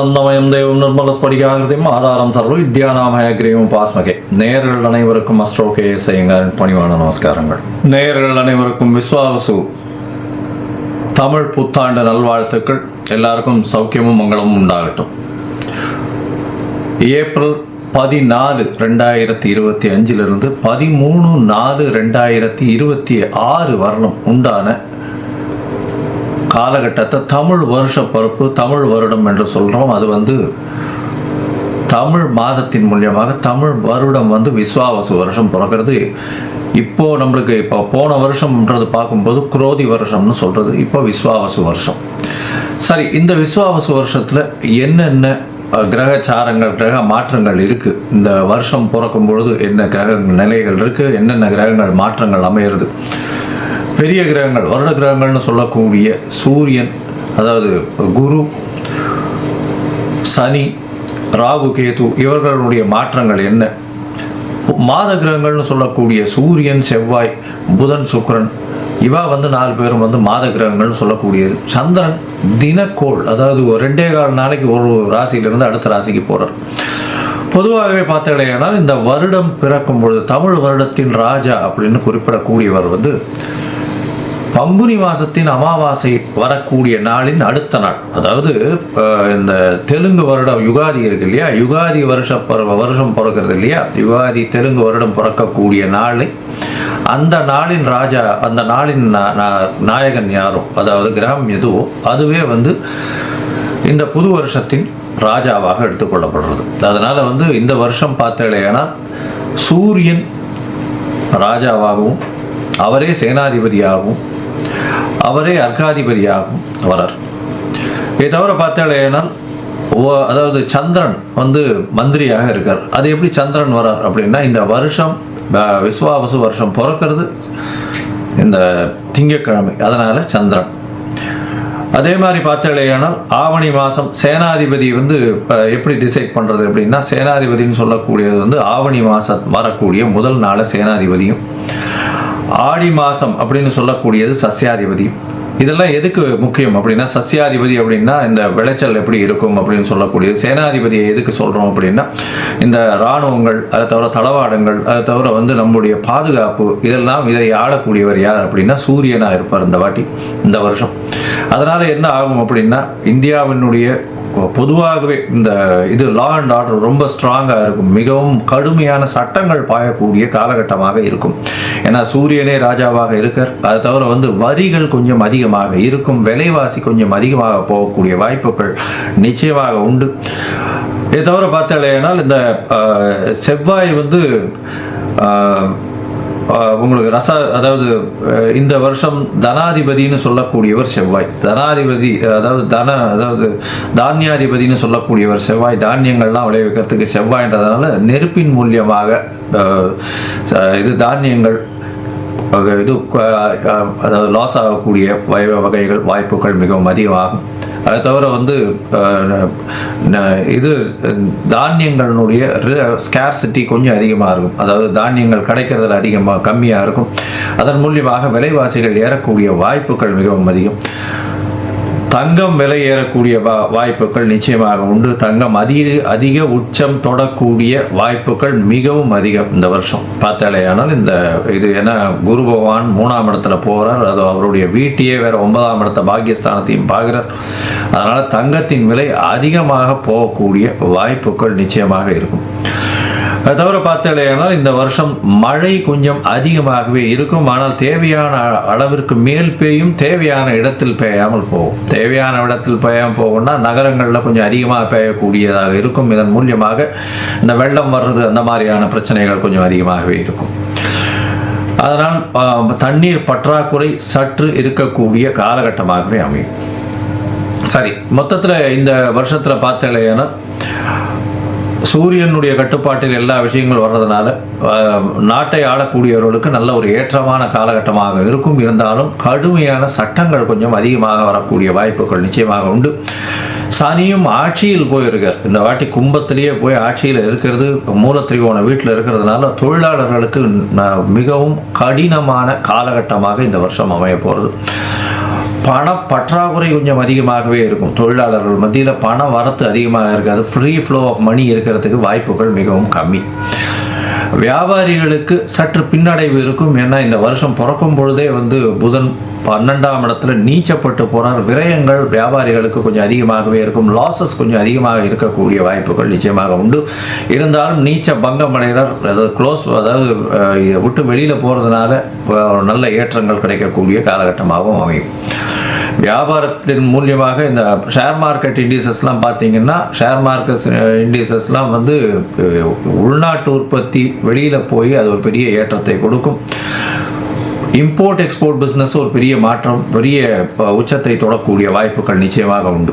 ஞானானந்தமயம் தெய்வம் நிர்மலஸ்படிகாகிருதியும் ஆதாரம் சர்வ வித்யாநாமயக்ரீவம் பாஸ்மகே. நேயர்கள் அனைவருக்கும் அஸ்ட்ரோகே செய்யுங்காரின் பணிவான நமஸ்காரங்கள். நேயர்கள் அனைவருக்கும் விஸ்வாவசு தமிழ் புத்தாண்டு நல்வாழ்த்துக்கள். எல்லாருக்கும் சௌக்கியமும் மங்களமும் உண்டாகட்டும். ஏப்ரல் 14, 2025 13, 4, 2026 வரணும் உண்டான காலகட்டத்தை தமிழ் வருஷ பிறப்பு, தமிழ் வருடம் என்று சொல்கிறோம். அது தமிழ் மாதத்தின் மூலியமாக தமிழ் வருடம் விஸ்வாவசு வருஷம் பிறக்கிறது. இப்போது நம்மளுக்கு போன வருஷம்ன்றது பார்க்கும்போது குரோதி வருஷம்னு சொல்கிறது, இப்போ விஸ்வாவசு வருஷம். சரி, இந்த விஸ்வாவசு வருஷத்தில் என்னென்ன கிரகச்சாரங்கள், கிரக மாற்றங்கள் இருக்குது, இந்த வருஷம் பிறக்கும் பொழுது என்ன கிரக நிலைகள் இருக்குது, என்னென்ன கிரகங்கள் மாற்றங்கள் அமையிறது, பெரிய கிரகங்கள் வருட கிரகங்கள்னு சொல்லக்கூடிய சூரியன், அதாவது குரு, சனி, ராகு, கேது இவர்களுடைய மாற்றங்கள் என்ன, மாத கிரகங்கள்னு சொல்லக்கூடிய சூரியன், செவ்வாய், புதன், சுக்கிரன் இவா 4 பேரும் மாத கிரகங்கள்னு சொல்லக்கூடியது. சந்திரன் தினக்கோள், அதாவது 2.25 நாளைக்கு ஒரு ராசியிலிருந்து அடுத்த ராசிக்கு போகிறார். பொதுவாகவே பார்த்தீங்கன்னா இந்த வருடம் பிறக்கும் பொழுது தமிழ் வருடத்தின் ராஜா அப்படின்னு குறிப்பிடக்கூடியவர் பங்குனி மாதத்தின் அமாவாசை வரக்கூடிய நாளின் அடுத்த நாள், அதாவது இந்த தெலுங்கு வருடம் யுகாதி இருக்கு இல்லையா, யுகாதி வருஷம் பிறக்கிறது இல்லையா, யுகாதி தெலுங்கு வருடம் பிறக்கக்கூடிய நாளை, அந்த நாளின் ராஜா, அந்த நாளின் நாயகன் யாரோ, அதாவது கிரகம் எதுவோ அதுவே இந்த புது வருஷத்தின் ராஜாவாக எடுத்துக்கொள்ளப்படுறது. அதனால் இந்த வருஷம் பார்த்தேன்னா சூரியன் ராஜாவாகவும் அவரே சேனாதிபதியாகவும் அவரே அர்க்காதிபதியாகவும் வரார். இதை தவிர பார்த்தேன்னா அதாவது சந்திரன் மந்திரியாக இருக்கார். அது எப்படி சந்திரன் வரார் அப்படின்னா, இந்த வருஷம் விஸ்வாவசு வருஷம் பிறக்கிறது இந்த திங்கட்கிழமை, அதனால் சந்திரன். அதே மாதிரி பார்த்தேன்னா ஆவணி மாதம் சேனாதிபதி எப்படி டிசைட் பண்ணுறது அப்படின்னா, சேனாதிபதினு சொல்லக்கூடியது ஆவணி மாதம் வரக்கூடிய முதல் நாள் சேனாதிபதியும், ஆடி மாதம் அப்படின்னு சொல்லக்கூடியது சஸ்யாதிபதி. இதெல்லாம் எதுக்கு முக்கியம் அப்படின்னா, சஸ்யாதிபதி அப்படின்னா இந்த விளைச்சல் எப்படி இருக்கும் அப்படின்னு சொல்லக்கூடியது. சேனாதிபதியை எதுக்கு சொல்கிறோம் அப்படின்னா, இந்த இராணுவங்கள், அதை தவிர தளவாடங்கள், அதை தவிர நம்முடைய பாதுகாப்பு, இதை ஆளக்கூடியவர் யார் அப்படின்னா சூரியனாக இருப்பார் இந்த வருஷம். அதனால் என்ன ஆகும் அப்படின்னா, இந்தியாவினுடைய பொதுவாகவே இந்த லா அண்ட் ஆர்டர் ரொம்ப ஸ்ட்ராங்காக இருக்கும், மிகவும் கடுமையான சட்டங்கள் பாயக்கூடிய காலகட்டமாக இருக்கும். ஏன்னா சூரியனே ராஜாவாக இருக்கார். அதை தவிர வரிகள் கொஞ்சம் அதிகமாக இருக்கும், விலைவாசி கொஞ்சம் அதிகமாக போகக்கூடிய வாய்ப்புகள் நிச்சயமாக உண்டு. இதை தவிர பார்த்தாலேனா இந்த செவ்வாய் உங்களுக்கு அதாவது இந்த வருஷம் தனாதிபதினு சொல்லக்கூடியவர் செவ்வாய். தனாதிபதி அதாவது தானியாதிபதினு சொல்லக்கூடியவர் செவ்வாய். தானியங்கள்லாம் விளைவிக்கிறதுக்கு செவ்வாய்ன்றதுனால நெருப்பின் மூலியமாக தானியங்கள் அதாவது லாஸ் ஆகக்கூடிய வாய்ப்புகள் மிகவும் அதிகமாகும். அதை தவிர தானியங்களுடைய ஸ்கேர்சிட்டி கொஞ்சம் அதிகமாக இருக்கும், அதாவது தானியங்கள் கிடைக்கிறதுல கம்மியாக இருக்கும். அதன் மூலியமாக விலைவாசிகள் ஏறக்கூடிய வாய்ப்புகள் மிகவும் அதிகம். தங்கம் விலை ஏறக்கூடிய வாய்ப்புகள் நிச்சயமாக உண்டு. தங்கம் அதிக உச்சம் தொடக்கூடிய வாய்ப்புகள் மிகவும் அதிகம் இந்த வருஷம் பார்த்தாலேயானால். இது ஏன்னா குரு பகவான் 3ஆம் இடத்துல போகிறார், அது அவருடைய வீட்டையே வேற 9ஆம் இடத்த பாக்கியஸ்தானத்தையும் பார்க்கிறார். அதனால் தங்கத்தின் விலை அதிகமாக போகக்கூடிய வாய்ப்புகள் நிச்சயமாக இருக்கும். அது தவிர பார்த்தேன்னா இந்த வருஷம் மழை கொஞ்சம் அதிகமாகவே இருக்கும். ஆனால் தேவையான அளவிற்கு மேல் பெய்யும், தேவையான இடத்தில் பெய்யாமல் போகும். தேவையான இடத்தில் பெய்யாமல் போகும்னா நகரங்களில் கொஞ்சம் அதிகமாக பெய்யக்கூடியதாக இருக்கும். இதன் மூலியமாக இந்த வெள்ளம் வர்றது, அந்த மாதிரியான பிரச்சனைகள் கொஞ்சம் அதிகமாகவே இருக்கும். அதனால் தண்ணீர் பற்றாக்குறை சற்று இருக்கக்கூடிய காலகட்டமாகவே அமையும். சரி, மொத்தத்தில் இந்த வருஷத்தில் பார்த்தேன்னா சூரியனுடைய கட்டுப்பாட்டில் எல்லா விஷயங்களும் வர்றதுனால நாட்டை ஆளக்கூடியவர்களுக்கு நல்ல ஒரு ஏற்றமான காலகட்டமாக இருக்கும். இருந்தாலும் கடுமையான சட்டங்கள் கொஞ்சம் அதிகமாக வரக்கூடிய வாய்ப்புகள் நிச்சயமாக உண்டு. சனியும் ஆட்சியில் போயிருக்கார். இந்த வாட்டி கும்பத்திலேயே போய் ஆட்சியில் இருக்கிறது, மூலத்திரிகோண வீட்டில் இருக்கிறதுனால தொழிலாளர்களுக்கு மிகவும் கடினமான காலகட்டமாக இந்த வருஷம் அமைய போகிறது. பண பற்றாக்குறை கொஞ்சம் அதிகமாகவே இருக்கும். தொழிலாளர்கள் மத்தியில் பண வரத்து அதிகமாக இருக்காது. ஃப்ரீ ஃப்ளோ ஆஃப் மணி இருக்கிறதுக்கு வாய்ப்புகள் மிகவும் கம்மி. வியாபாரிகளுக்கு சற்று பின்னடைவு இருக்கும். ஏன்னா இந்த வருஷம் பிறக்கும் பொழுதே வந்து புதன் 12ஆம் இடத்துல நீச்சப்பட்டு போகிறார். விரயங்கள் வியாபாரிகளுக்கு கொஞ்சம் அதிகமாகவே இருக்கும். லாசஸ் கொஞ்சம் அதிகமாக இருக்கக்கூடிய வாய்ப்புகள் நிச்சயமாக உண்டு. இருந்தாலும் நீச்ச பங்கம் அடைகிறார், அதாவது அதாவது விட்டு வெளியில் போகிறதுனால நல்ல ஏற்றங்கள் கிடைக்கக்கூடிய காலகட்டமாகவும் அமையும். வியாபாரத்தின் மூலியமாக இந்த ஷேர் மார்க்கெட் இண்டிசஸ்லாம் பார்த்தீங்கன்னா, ஷேர் மார்க்கெட் இண்டிசஸ்லாம் வந்து உள்நாட்டு உற்பத்தி வெளியில் போய் அது ஒரு பெரிய ஏற்றத்தை கொடுக்கும். இம்போர்ட் எக்ஸ்போர்ட் பிஸ்னஸ் ஒரு பெரிய மாற்றம், பெரிய உச்சத்தை தொடக்கூடிய வாய்ப்புகள் நிச்சயமாக உண்டு.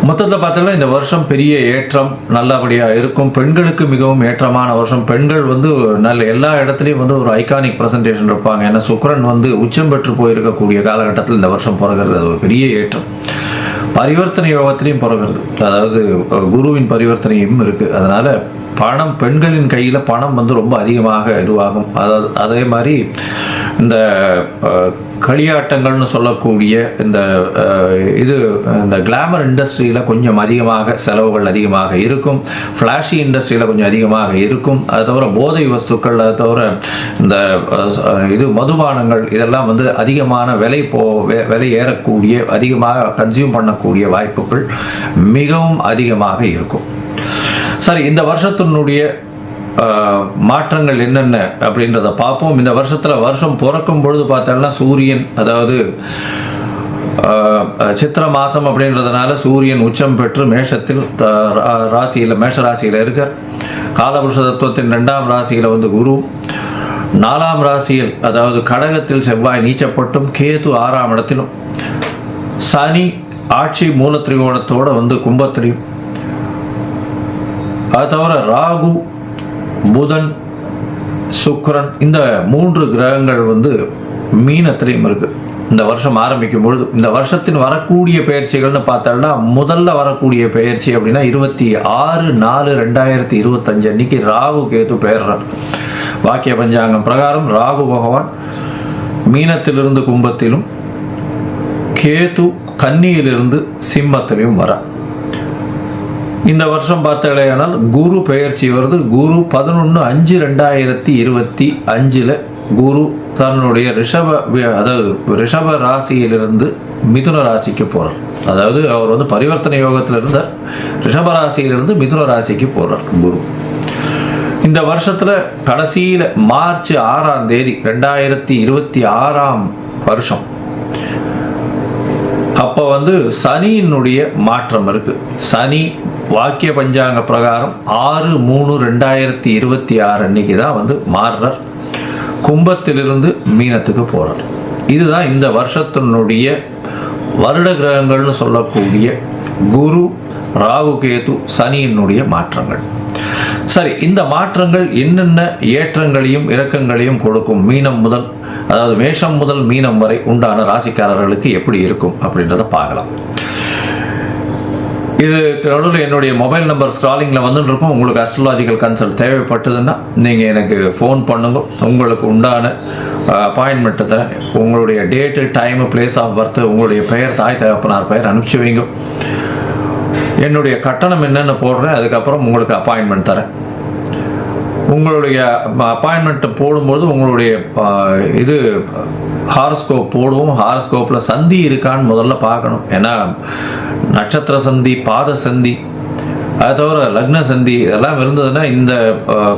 மொத்தத்தில் பார்த்தோம்னா இந்த வருஷம் பெரிய ஏற்றம் நல்லபடியாக இருக்கும். பெண்களுக்கு மிகவும் ஏற்றமான வருஷம். பெண்கள் வந்து நல்ல எல்லா இடத்துலையும் வந்து ஒரு ஐகானிக் ப்ரெசன்டேஷன் இருப்பாங்க. ஏன்னா சுக்கிரன் வந்து உச்சம் பெற்று போயிருக்கக்கூடிய காலகட்டத்தில் இந்த வருஷம் பிறகுறது அது ஒரு பெரிய ஏற்றம். பரிவர்த்தனை யோகத்திலையும் பிறகுறது, அதாவது குருவின் பரிவர்த்தனையும் இருக்குது. அதனால் பணம், பெண்களின் கையில் பணம் வந்து ரொம்ப அதிகமாக இதுவாகும். அதாவது அதே மாதிரி இந்த களியாட்டங்கள்னு சொல்லக்கூடிய இந்த கிளாமர் இண்டஸ்ட்ரியில் கொஞ்சம் அதிகமாக செலவுகள் அதிகமாக இருக்கும். ஃப்ளாஷி இண்டஸ்ட்ரியில் கொஞ்சம் அதிகமாக இருக்கும். அது தவிர போதை வஸ்துக்கள், அது தவிர இந்த மதுபானங்கள் இதெல்லாம் வந்து அதிகமான விலை ஏறக்கூடிய, அதிகமாக கன்சியூம் பண்ணக்கூடிய வாய்ப்புகள் மிகவும் அதிகமாக இருக்கும். சரி, இந்த வருஷத்தினுடைய மாற்றங்கள் என்னென்ன அப்படின்றத பார்ப்போம். இந்த வருஷம் பிறக்கும் பொழுது பார்த்தோம்னா சூரியன், அதாவது சித்திர மாதம் அப்படின்றதுனால சூரியன் உச்சம் பெற்று மேஷத்தில் மேஷ ராசியில் இருக்க. காலபுருஷ தத்துவத்தின் 2ஆம் ராசியில் வந்து குரு, 4ஆம் ராசியில் அதாவது கடகத்தில் செவ்வாய் நீச்சப்பட்டும், கேது 6ஆம் இடத்திலும், சனி ஆட்சி மூல திரிகோணத்தோடு வந்து கும்பத்திலையும், அது தவிர ராகு, புதன், சுக்கிரன் இந்த 3 கிரகங்கள் வந்து மீனத்திலையும் இருக்கு. இந்த வருஷம் ஆரம்பிக்கும் பொழுது இந்த வருஷத்தின் வரக்கூடிய பெயர்ச்சிகள்னு பார்த்தோம்னா, முதல்ல வரக்கூடிய பெயர்ச்சி அப்படின்னா 26/4/2025 அன்னைக்கு ராகு கேது பெயர்றார். வாக்கிய பஞ்சாங்கம் பிரகாரம் ராகு பகவான் மீனத்திலிருந்து கும்பத்திலும், கேது கன்னியிலிருந்து சிம்மத்திலையும் வர. இந்த வருஷம் பார்த்தாலேயானால் குரு பெயர்ச்சி வருது. குரு 11/5/2025 குரு தன்னுடைய ரிஷப ராசியிலிருந்து மிதுன ராசிக்கு போகிறார். அதாவது அவர் வந்து பரிவர்த்தனை யோகத்தில் இருந்தார். ரிஷப ராசியிலிருந்து மிதுன ராசிக்கு போகிறார் குரு. இந்த வருஷத்தில் கடைசியில் மார்ச் 6ஆம் தேதி 2026ஆம் வருஷம் அப்போ வந்து சனியினுடைய மாற்றம் இருக்குது. சனி வாக்கிய பஞ்சாங்க பிரகாரம் 6/3/2026 அன்னைக்கு தான் வந்து மாறுறார். கும்பத்திலிருந்து மீனத்துக்கு போகிறார். இதுதான் இந்த வருஷத்தினுடைய வருட கிரகங்கள்னு சொல்லக்கூடிய குரு, ராகு, கேது, சனியினுடைய மாற்றங்கள். சரி, இந்த மாற்றங்கள் என்னென்ன ஏற்றங்களையும் இறக்கங்களையும் கொடுக்கும்? அதாவது மேஷம் முதல் மீனம் வரை உண்டான ராசிக்காரர்களுக்கு எப்படி இருக்கும் அப்படின்றத பார்க்கலாம். இது நடுவில் என்னுடைய மொபைல் நம்பர் ஸ்க்ராலிங்கில் வந்துட்டு இருக்கும். உங்களுக்கு அஸ்ட்ராலாஜிக்கல் கன்சல்ட் தேவைப்பட்டதுன்னா நீங்கள் எனக்கு ஃபோன் பண்ணுங்க. உங்களுக்கு உண்டான அப்பாயின்மெண்ட்டு தரேன். உங்களுடைய date, time, place of birth, உங்களுடைய பெயர், தாய் தகப்பனார் பெயர் அனுப்பிச்சி வைங்க. என்னுடைய கட்டணம் என்னென்னு போடுறேன். அதுக்கப்புறம் உங்களுக்கு அப்பாயின்மெண்ட் தரேன். உங்களுடைய அப்பாயின்மெண்ட்டை போடும்போது உங்களுடைய ஹாரஸ்கோப் போடுவோம். ஹாரஸ்கோப்பில் சந்தி இருக்கான்னு முதல்ல பார்க்கணும். ஏன்னா நட்சத்திர சந்தி, பாத சந்தி, அது தவிர லக்ன சந்தி இதெல்லாம் இருந்ததுன்னா இந்த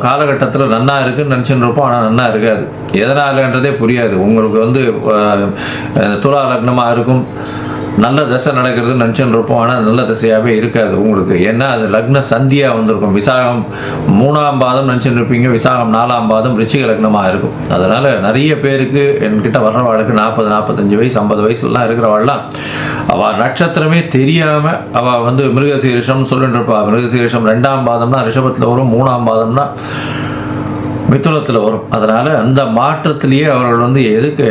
காலகட்டத்தில் நன்னா இருக்குன்னு நினச்சின்னு இருப்போம். ஆனால் நன்னா இருக்காது. எதனாலன்றதே புரியாது. உங்களுக்கு வந்து துலா லக்னமாக இருக்கும், நல்ல தசை நடக்கிறதுன்னு நினச்சின்னு இருப்போம். ஆனால் நல்ல தசையாகவே இருக்காது உங்களுக்கு. ஏன்னா அது லக்ன சந்தியாக வந்திருக்கும். விசாகம் 3ஆம் பாதம் நினச்சின்னு இருப்பீங்க, விசாகம் 4ஆம் பாதம் ரிச்சிக லக்னமாக இருக்கும். அதனால் நிறைய பேருக்கு என்கிட்ட வர்றவாளுக்கு 40, 45 வயசு, 50 வயசுலாம் இருக்கிறவாள்லாம் அவள் நட்சத்திரமே தெரியாமல் அவள் வந்து மிருகசீரிஷம்னு சொல்லிட்டு இருப்பாள். மிருகசீரிஷம் 2ஆம் பாதம்னா ரிஷபத்தில் வரும், 3ஆம் பாதம்னா மிதுனத்தில் வரும். அதனால் அந்த மாற்றத்திலேயே அவர்கள் வந்து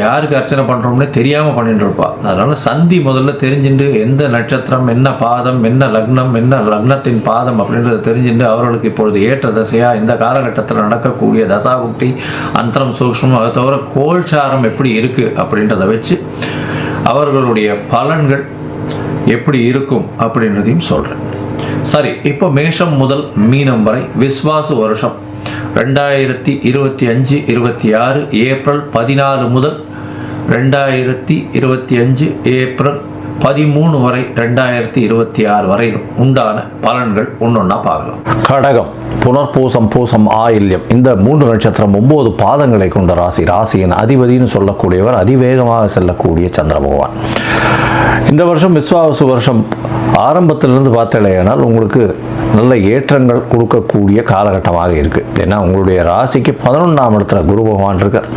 யாருக்கு அர்ச்சனை பண்ணுறோம்னே தெரியாமல் பண்ணிட்டு இருப்பாள். அதனால் சந்தி முதல்ல தெரிஞ்சுட்டு எந்த நட்சத்திரம், என்ன பாதம், என்ன லக்னம், என்ன லக்னத்தின் பாதம் அப்படின்றத தெரிஞ்சுட்டு அவர்களுக்கு இப்பொழுது ஏற்ற தசையாக இந்த காலகட்டத்தில் நடக்கக்கூடிய தசாபுக்தி, அந்தரம், சூக்ஷ்மம், அதை தவிர கோல்சாரம் எப்படி இருக்குது அப்படின்றத வச்சு அவர்களுடைய பலன்கள் எப்படி இருக்கும் அப்படின்றதையும் சொல்கிறேன். சரி, இப்போ மேஷம் முதல் மீனம் வரை விஸ்வாசு வருஷம் 2025-26 ஏப்ரல் 14 முதல் 2025 ஏப்ரல் 13 வரை 2026 வரை உண்டான பலன்கள் ஒன்றொன்னா பார்க்கலாம். கடகம், புனர்பூசம், பூசம், ஆயில்யம் இந்த 3 நட்சத்திரம் 9 பாதங்களை கொண்ட ராசி. ராசியின் அதிபதினு சொல்லக்கூடியவர் அதிவேகமாக செல்லக்கூடிய சந்திர பகவான். இந்த வருஷம் விஸ்வாவசு வருஷம் ஆரம்பத்திலிருந்து பார்த்தலையானால் உங்களுக்கு நல்ல ஏற்றங்கள் கொடுக்கக்கூடிய காலகட்டமாக இருக்குது. ஏன்னா உங்களுடைய ராசிக்கு 11ஆம் இடத்துல குரு பகவான் இருக்கார்.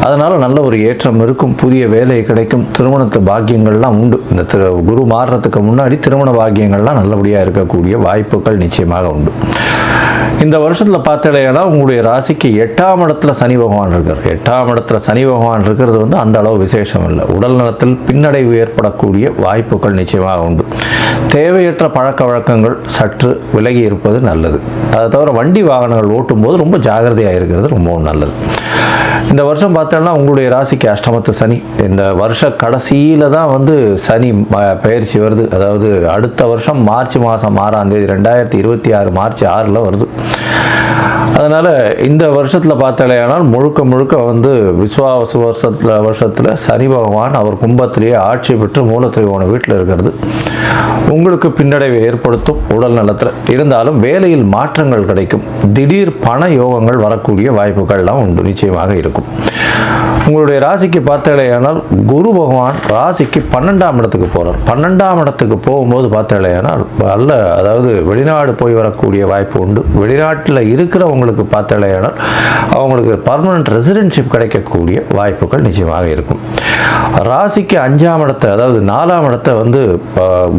அதனால் நல்ல ஒரு ஏற்றம் இருக்கும், புதிய வேலை கிடைக்கும், திருமணத்து பாக்கியங்கள்லாம் உண்டு. இந்த குரு மாறுறதுக்கு முன்னாடி திருமண பாக்கியங்கள்லாம் நல்லபடியாக இருக்கக்கூடிய வாய்ப்புகள் நிச்சயமாக உண்டு. இந்த வருஷத்தில் பார்த்தலையானா உங்களுடைய ராசிக்கு 8ஆம் இடத்துல சனி பகவான் இருக்கார். 8ஆம் இடத்துல சனி பகவான் இருக்கிறது வந்து அந்த அளவு விசேஷம் இல்லை. உடல் நலத்தில் பின்னடைவு ஏற்படக்கூடிய வாய்ப்புகள் நிச்சயமாக உண்டு. தேவையற்ற பழக்க வழக்கங்கள் சற்று விலகி இருப்பது நல்லது. அதை தவிர வண்டி வாகனங்கள் ஓட்டும் போது ரொம்ப ஜாகிரதையாக இருக்கிறது ரொம்பவும் நல்லது. இந்த வருஷம் பார்த்தோம்னா உங்களுடைய ராசிக்கு அஷ்டமத்து சனி. இந்த வருஷ கடைசியில் தான் வந்து சனி பயிற்சி வருது. அதாவது அடுத்த வருஷம் மார்ச் மாதம் 6ஆம் தேதி 2026 மார்ச் 6 வருது. அதனால் இந்த வருஷத்தில் பார்த்தாலேயானால் முழுக்க வந்து விஸ்வாவச வருஷத்தில் சனி பகவான் அவர் கும்பத்திலேயே ஆட்சி பெற்று மூலத்திரிகோண வீட்டில் இருக்கிறது உங்களுக்கு பின்னடைவை ஏற்படுத்தும். உடல் நலத்தில் இருந்தாலும் வேலையில் மாற்றங்கள் கிடைக்கும். திடீர் பண யோகங்கள் வரக்கூடிய வாய்ப்புகள்லாம் உண்டு, நிச்சயமாக இருக்கும். உங்களுடைய ராசிக்கு பார்த்தாலேயானால் குரு பகவான் ராசிக்கு 12ஆம் இடத்துக்கு போகிறார். 12ஆம் இடத்துக்கு போகும்போது பார்த்தாலேயானால் நல்ல, அதாவது வெளிநாடு போய் வரக்கூடிய வாய்ப்பு உண்டு. வெளிநாட்டில் இருக்கிறவங்களுக்கு பார்த்தாலேயானால் அவங்களுக்கு பர்மனன்ட் ரெசிடென்ஷிப் கிடைக்கக்கூடிய வாய்ப்புகள் நிச்சயமாக இருக்கும். ராசிக்கு 5ஆம் இடத்தை, அதாவது 4ஆம் இடத்தை வந்து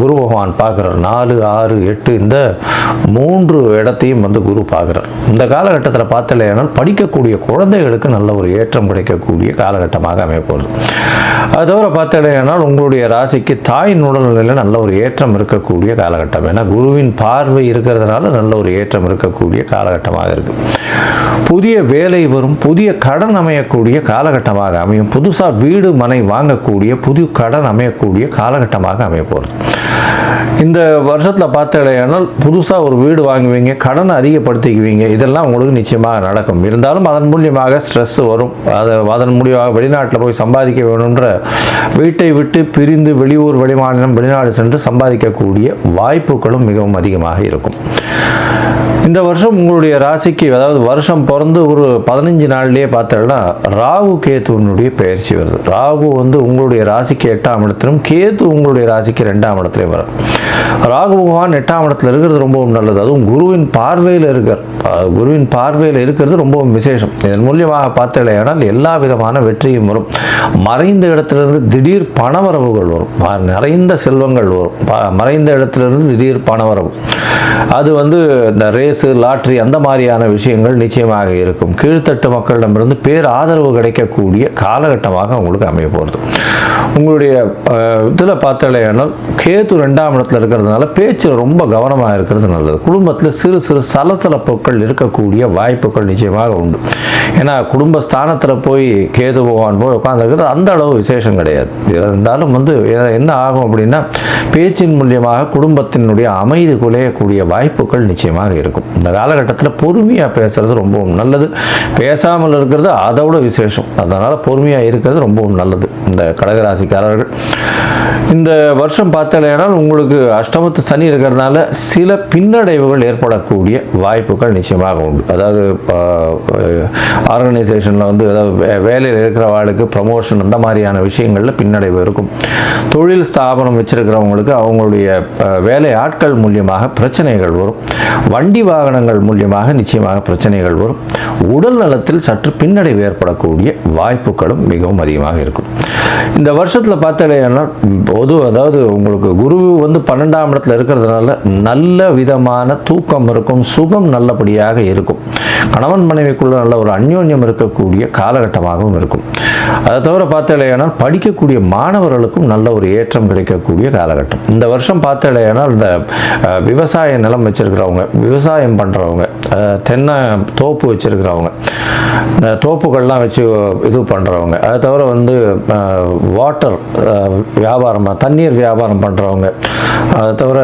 குரு பகவான் பார்க்குறார். 4, 6, 8 இந்த 3 இடத்தையும் வந்து குரு பார்க்குறார். இந்த காலகட்டத்தில் பார்த்தாலேயானால் படிக்கக்கூடிய குழந்தைகளுக்கு நல்ல ஒரு ஏற்றம் கிடைக்கக்கூடிய காலகட்டமாக அமையப்போகுது. அது தவிர பார்த்தாலேயானால் உங்களுடைய ராசிக்கு தாயின் உடல்நிலையில் நல்ல ஒரு ஏற்றம் இருக்கக்கூடிய காலகட்டம். ஏன்னா குருவின் பார்வை இருக்கிறதுனால நல்ல ஒரு ஏற்றம் இருக்கக்கூடிய காலகட்டமாக இருக்குது. புதிய வேலை வரும், புதிய கடன் அமையக்கூடிய காலகட்டமாக அமையும். புதுசாக வீடு மனை வாங்கக்கூடிய புது கடன் அமையக்கூடிய காலகட்டமாக அமையப்போகுது. இந்த வருஷத்தில் பார்த்தாலேயானால் புதுசாக ஒரு வீடு வாங்குவீங்க, கடனை அதிகப்படுத்திக்குவீங்க. இதெல்லாம் உங்களுக்கு நிச்சயமாக நடக்கும். இருந்தாலும் அதன் மூலியமாக ஸ்ட்ரெஸ் வரும். அதன் மூலியமாக வெளிநாட்டில் போய் சம்பாதிக்க வேணுன்ற வீட்டை விட்டு பிரிந்து வெளியூர், வெளிமாநிலம், வெளிநாடு சென்று சம்பாதிக்கக்கூடிய வாய்ப்புகளும் மிகவும் அதிகமாக இருக்கும். இந்த வருஷம் உங்களுடைய ராசிக்கு, அதாவது வருஷம் பிறந்து ஒரு 15 நாள்லேயே பார்த்தோம்னா ராகு கேத்துனுடைய பயிற்சி வருது. ராகு வந்து உங்களுடைய ராசிக்கு 8ஆம் இடத்திலும், கேத்து உங்களுடைய ராசிக்கு 2ஆம் இடத்துலையும் வரும். ராகு பகவான் 8ஆம் இடத்துல இருக்கிறது ரொம்பவும் நல்லது. அதுவும் குருவின் பார்வையில் குருவின் பார்வையில் இருக்கிறது ரொம்பவும் விசேஷம். இதன் மூலியமாக பார்த்தலையானால் எல்லா விதமான வெற்றியும் வரும். மறைந்த இடத்திலிருந்து திடீர் பணவரவுகள் வரும். நிறைந்த செல்வங்கள் வரும். மறைந்த இடத்திலிருந்து திடீர் பணவரவு, அது வந்து இந்த ரேஸு, லாட்ரி அந்த மாதிரியான விஷயங்கள் நிச்சயமாக இருக்கும். கீழ்த்தட்டு மக்களிடமிருந்து பேர் ஆதரவு கிடைக்கக்கூடிய காலகட்டமாக உங்களுக்கு அமைய போகிறது. உங்களுடைய இதில் பார்த்தாலேயானால் கேத்து 2ஆம் இடத்துல இருக்கிறதுனால பேச்சில் ரொம்ப கவனமாக இருக்கிறது நல்லது. குடும்பத்தில் சிறு சிறு சலசலப்புகள் இருக்கக்கூடிய வாய்ப்புகள் நிச்சயமாக உண்டு. ஏன்னா குடும்பஸ்தானத்தில் போய் கேது பகவான் போய் உட்காந்துருக்கிறது அந்த அளவு விசேஷம் கிடையாது. இருந்தாலும் வந்து என்ன ஆகும் அப்படின்னா பேச்சின் மூலியமாக குடும்பத்தினுடைய அமைதி குலையக்கூடிய வாய்ப்புகள் நிச்சயமாக இருக்கும். இந்த காலகட்டத்தில் பொறுமையாக பேசுறது ரொம்பவும் நல்லது. பேசாமல் இருக்கிறது அதோட விசேஷம். அதனால் பொறுமையாக இருக்கிறது ரொம்பவும் நல்லது. இந்த கடகராசிக்காரர்கள் இந்த வருஷம் பார்த்தாலேனால் உங்களுக்கு அஷ்டமத்து சனி இருக்கிறதுனால சில பின்னடைவுகள் ஏற்படக்கூடிய வாய்ப்புகள் நிச்சயமாக உண்டு. அதாவது ஆர்கனைசேஷனில் வந்து அதாவது வேலையில் இருக்கிறவாளுக்கு ப்ரமோஷன் அந்த மாதிரியான விஷயங்களில் பின்னடைவு இருக்கும். தொழில் ஸ்தாபனம் வச்சிருக்கிறவங்களுக்கு அவங்களுடைய வேலை ஆட்கள் மூலியமாக பிரச்சனைகள் வரும். வண்டி வாகனங்கள் மூலியமாக நிச்சயமாக பிரச்சனைகள் வரும். உடல் நலத்தில் சற்று பின்னடைவு ஏற்படக்கூடிய வாய்ப்புகளும் மிகவும் அதிகமாக இருக்கும். இந்த வருஷத்தில் பார்த்தாலேனா அதாவது உங்களுக்கு குரு வந்து 12ஆம் இடத்துல இருக்கிறதுனால நல்ல விதமான தூக்கம் இருக்கும், சுகம் நல்லபடியாக இருக்கும். கணவன் மனைவிக்குள்ள நல்ல ஒரு அந்யோன்யம் இருக்கக்கூடிய காலகட்டமாகவும் இருக்கும். அதை தவிர பார்த்தாலேனால் படிக்கக்கூடிய மாணவர்களுக்கும் நல்ல ஒரு ஏற்றம் கிடைக்கக்கூடிய காலகட்டம். இந்த வருஷம் பார்த்தாலேனால் இந்த விவசாய நிலம் வச்சிருக்கிறவங்க, விவசாயம் பண்ணுறவங்க, தென்னை தோப்பு வச்சிருக்கிறவங்க, இந்த தோப்புகள்லாம் வச்சு இது பண்ணுறவங்க, அதை தவிர வந்து வாட்டர் வியாபாரம், தண்ணீர் வியாபாரம் பண்ணுறவங்க, அதை தவிர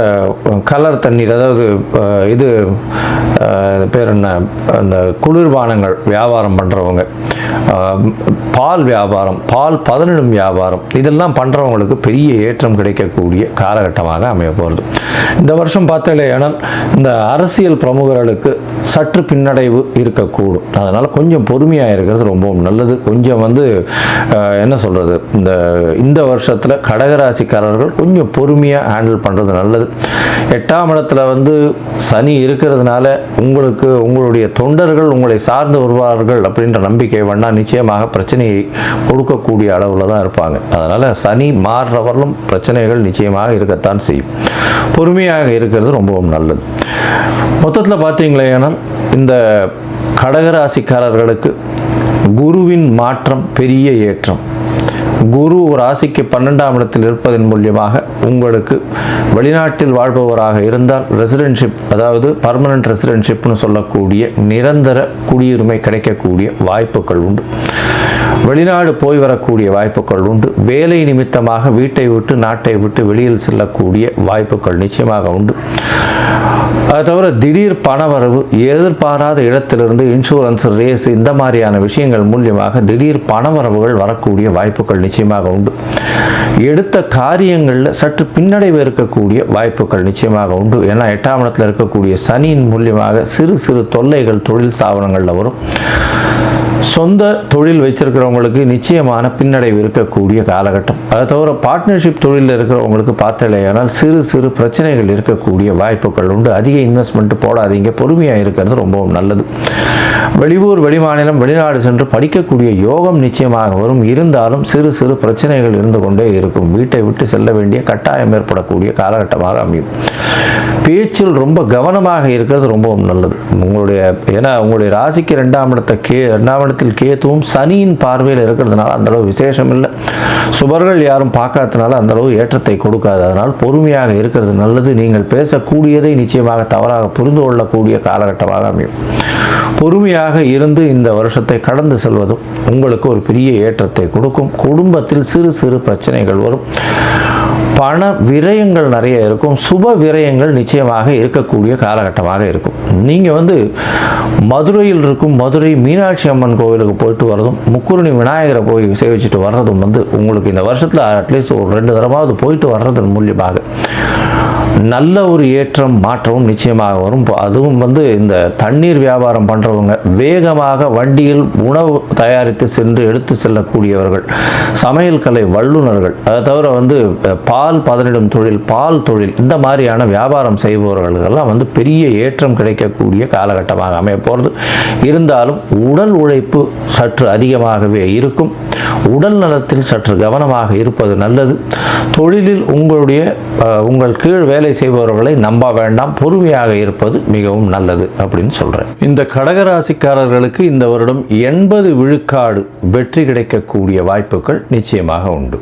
கலர் தண்ணீர், அதாவது இது பேர் என்ன, அந்த குளிர்பானங்கள் வியாபாரம் பண்ணுறவங்க, பால் வியாபாரம், பால் பதனிடும் வியாபாரம், இதெல்லாம் பண்ணுறவங்களுக்கு பெரிய ஏற்றம் கிடைக்கக்கூடிய காலகட்டமாக அமைய போகிறது. இந்த வருஷம் பார்த்தாலே ஆனால் இந்த அரசியல் பிரமுகர்களுக்கு சற்று பின்னடைவு இருக்கக்கூடும். அதனால் கொஞ்சம் பொறுமையாக இருக்கிறது ரொம்பவும் நல்லது. கொஞ்சம் வந்து என்ன சொல்கிறது, இந்த வருஷத்தில் கடகராசிக்காரர்கள் கொஞ்சம் பொறுமையாக ஹேண்டில் பண்ணுறது நல்லது. 8ஆம் இடத்துல வந்து சனி இருக்கிறதுனால உங்களுக்கு உங்களுடைய தொண்டர்கள் உங்களை சார்ந்து வருவார்கள் அப்படின்ற நம்பிக்கை வேணா நிச்சயமாக பிரச்சனையை கொடுக்கக்கூடிய அளவில் தான் இருப்பாங்க. அதனால் சனி மாறுறவர்களும் பிரச்சனைகள் நிச்சயமாக இருக்கத்தான் செய்யும். பொறுமையாக இருக்கிறது ரொம்பவும் நல்லது. மொத்தத்தில் பார்த்தீங்களே, ஆனால் இந்த கடகராசிக்காரர்களுக்கு குருவின் மாற்றம் பெரிய ஏற்றம். குரு ராசிக்கு 12ஆம் இடத்தில் இருப்பதன் மூலியமாக உங்களுக்கு வெளிநாட்டில் வாழ்பவராக இருந்தால் ரெசிடென்ஷிப், அதாவது பர்மனன்ட் ரெசிடென்ஷிப்னு சொல்லக்கூடிய நிரந்தர குடியுரிமை கிடைக்கக்கூடிய வாய்ப்புகள் உண்டு. வெளிநாடு போய் வரக்கூடிய வாய்ப்புகள் உண்டு. வேலை நிமித்தமாக வீட்டை விட்டு நாட்டை விட்டு வெளியில் செல்லக்கூடிய வாய்ப்புகள் நிச்சயமாக உண்டு. அதை தவிர திடீர் பணவரவு, எதிர்பாராத இடத்திலிருந்து இன்சூரன்ஸ், ரேஸ், இந்த மாதிரியான விஷயங்கள் மூலியமாக திடீர் பணவரவுகள் வரக்கூடிய வாய்ப்புகள் நிச்சயமாக உண்டு. எடுத்த காரியங்களில் சற்று பின்னடைவு இருக்கக்கூடிய வாய்ப்புகள் நிச்சயமாக உண்டு. ஏன்னா 8ஆம் இடத்தில் இருக்கக்கூடிய சனியின் மூலியமாக சிறு சிறு தொல்லைகள் தொழில் ஸ்தாபனங்களில் வரும். சொந்த தொழில் வச்சிருக்கிறவங்களுக்கு நிச்சயமான பின்னடைவு இருக்கக்கூடிய காலகட்டம். அதை தவிர பார்ட்னர்ஷிப் தொழிலில் இருக்கிறவங்களுக்கு பார்த்தாலேயானால் சிறு சிறு பிரச்சனைகள் இருக்கக்கூடிய வாய்ப்புகள் உண்டு. அதிக இன்வெஸ்ட்மெண்ட் போடாதீங்க, பொறுமையாக இருக்கிறது ரொம்பவும் நல்லது. வெளியூர், வெளிமாநிலம், வெளிநாடு சென்று படிக்கக்கூடிய யோகம் நிச்சயமாக வரும். இருந்தாலும் சிறு சிறு பிரச்சனைகள் இருந்து கொண்டே இருக்கும். வீட்டை விட்டு செல்ல வேண்டிய கட்டாயம் ஏற்படக்கூடிய காலகட்டமாக அமையும். பேச்சில் ரொம்ப கவனமாக இருக்கிறது ரொம்பவும் நல்லது. ஏன்னா உங்களுடைய ராசிக்கு 2ஆம் இடத்தில் கேத்துவும் சனியின் பார்வையில் இருக்கிறதுனால அந்தளவு விசேஷம் இல்லை. சுபர்கள் யாரும் பார்க்காதனால அந்தளவு ஏற்றத்தை கொடுக்காது. அதனால் பொறுமையாக இருக்கிறது நல்லது. நீங்கள் பேசக்கூடியதை நிச்சயமாக தவறாக புரிந்து கொள்ளக்கூடிய காலகட்டமாக அமையும். பொறுமையாக இருந்து இந்த வருஷத்தை கடந்து செல்வதும் உங்களுக்கு ஒரு பெரிய ஏற்றத்தை கொடுக்கும். குடும்பத்தில் சிறு சிறு பிரச்சனைகள் வரும். பண விரயங்கள் நிறைய இருக்கும். சுப விரயங்கள் நிச்சயமாக இருக்கக்கூடிய காலகட்டமாக இருக்கும். நீங்கள் வந்து மதுரையில் இருக்கும் மதுரை மீனாட்சி அம்மன் கோவிலுக்கு போயிட்டு வர்றதும், முக்குருணி விநாயகரை போய் சேவிச்சுட்டு வர்றதும் வந்து உங்களுக்கு இந்த வருஷத்தில் அட்லீஸ்ட் ஒரு 2 தடவாவது போயிட்டு வர்றதன் மூலியமாக நல்ல ஒரு ஏற்றம் மாற்றமும் நிச்சயமாக வரும். அதுவும் வந்து இந்த தண்ணீர் வியாபாரம் பண்ணுறவங்க, வேகமாக வண்டியில் உணவு தயாரித்து சென்று எடுத்து செல்லக்கூடியவர்கள், சமையல் கலை வல்லுநர்கள், அதை தவிர வந்து பால் பதனிடும் தொழில், பால் தொழில், இந்த மாதிரியான வியாபாரம் செய்பவர்களுக்கெல்லாம் வந்து பெரிய ஏற்றம் கிடைக்கக்கூடிய காலகட்டமாக அமைய போகிறது. இருந்தாலும் உடல் உழைப்பு சற்று அதிகமாகவே இருக்கும். உடல் நலத்தில் சற்று கவனமாக இருப்பது நல்லது. தொழிலில் உங்கள் கீழ் வேலை செய்பவர்களை நம்ப வேண்டாம். பொறுமையாக இருப்பது மிகவும் நல்லது அப்படின்னு சொல்கிறேன். இந்த கடகராசிக்காரர்களுக்கு இந்த வருடம் 80 விழுக்காடு வெற்றி கிடைக்கக்கூடிய வாய்ப்புகள் நிச்சயமாக உண்டு.